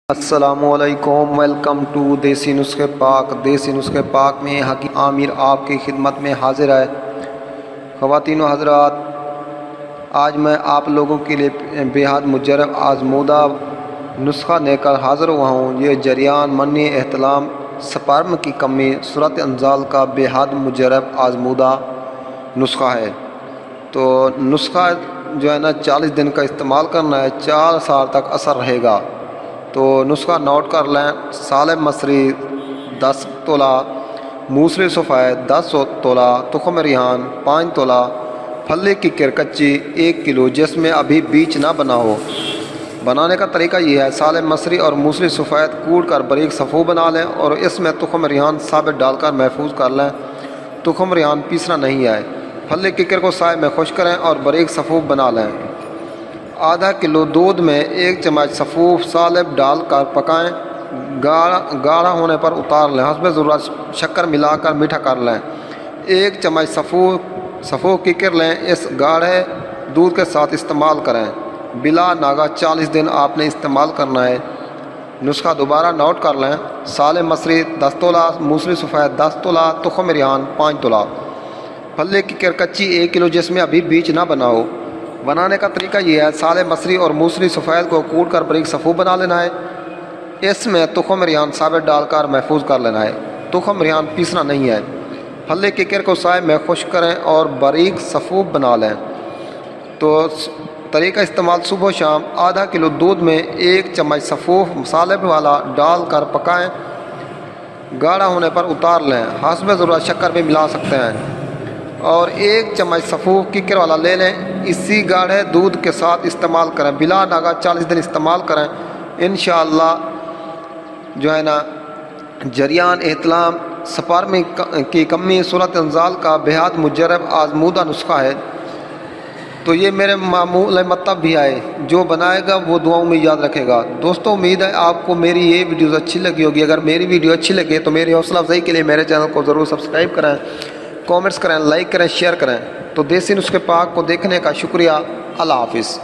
السلام علیکم، welcome to دیسی نسخے پاک۔ دیسی نسخے پاک میں حکیم عامر آپ کی خدمت میں حاضر ہے۔ خواتین و حضرات، آج میں آپ لوگوں کے لیے بہت مجرب آزمودہ نسخہ لے کر حاضر ہوا ہوں۔ یہ جریان، منی، احتلام، سپرم کی کمی، صورت انزال کا بہت مجرب آزمودہ نسخہ ہے۔ تو نسخہ جو ہے نا 40 دن کا استعمال کرنا ہے، 4 سال تک اثر رہے گا۔ تو نسخہ نوٹ کر لیں۔ سالب مصری 10 تولہ، موسری سفید 10 تولہ، تخم ریحان 5 تولہ، پھلی کی کرکچی 1 کلو جس میں ابھی بیج نہ بنا ہو۔ بنانے کا طریقہ یہ ہے، سالب مصری اور موسری سفید کوٹ کر باریک صفو بنا لیں اور اس میں تخم ریحان ثابت ڈال کر محفوظ کر لیں۔ تخم ریحان پیسنا نہیں ہے۔ پھلی ککر کو سائے میں خشک کریں اور باریک صفو بنا لیں۔ آدھا کلو دودھ میں 1 چمچ صفوف سالب ڈال کر پکائیں۔ گاڑھا ہونے پر اتار لیں۔ حسب ضرورت شکر ملا کر میٹھا کر لیں۔ 1 چمچ صفو ککر لیں، اس گاڑھے دودھ کے ساتھ استعمال کریں۔ بلا ناغہ 40 دن آپ نے استعمال کرنا ہے۔ نسخہ دوبارہ نوٹ کر لیں۔ سالب مصری 10 تولہ، موسری سفید 10 تولہ، تخم ریحان 5 تولہ، پھلی کی کرکچی 1 کلو جس میں ابھی بیج نہ بنا ہو۔ بنانے کا طریقہ یہ ہے، سالب مصری اور موسری سفید کو کوٹ کر باریک صفو بنا لینا ہے۔ اس میں تخم ریحان ثابت ڈال کر محفوظ کر لینا ہے۔ تخم ریحان پیسنا نہیں ہے۔ پھلی ککر کو سائے میں خشک کریں اور باریک صفو بنا لیں۔ تو طریقہ استعمال صبح و شام آدھا کلو دودھ میں 1 چمچ صفوف سالب والا ڈال کر پکائیں۔ گاڑھا ہونے پر اتار لیں۔ حسب ضرورت شکر بھی ملا سکتے ہیں اور 1 چمچ صفوف ککر والا لے لیں۔ اسی گاڑھے دودھ کے ساتھ استعمال کریں۔ بلا ناغہ 40 دن استعمال کریں۔ انشاءاللہ جو ہے نا جریان، احتلام، سپرم کی کمی، صورت انزال کا بہت مجرب آزمودہ نسخہ ہے۔ تو یہ میرے معمول مطلب بھی آئے، جو بنائے گا وہ دعاؤں میں یاد رکھے گا۔ دوستوں، امید ہے آپ کو میری یہ ویڈیوز اچھی لگی ہوگی۔ اگر میری ویڈیو اچھی لگے تو میری حوصلہ افزائی کے لیے میرے چینل کو ضرور سبسکرائب کریں، کامنٹس کریں، لائک کریں، شیئر کریں۔ تو دیسی نسخے پاک کو دیکھنے کا شکریہ۔ اللہ حافظ۔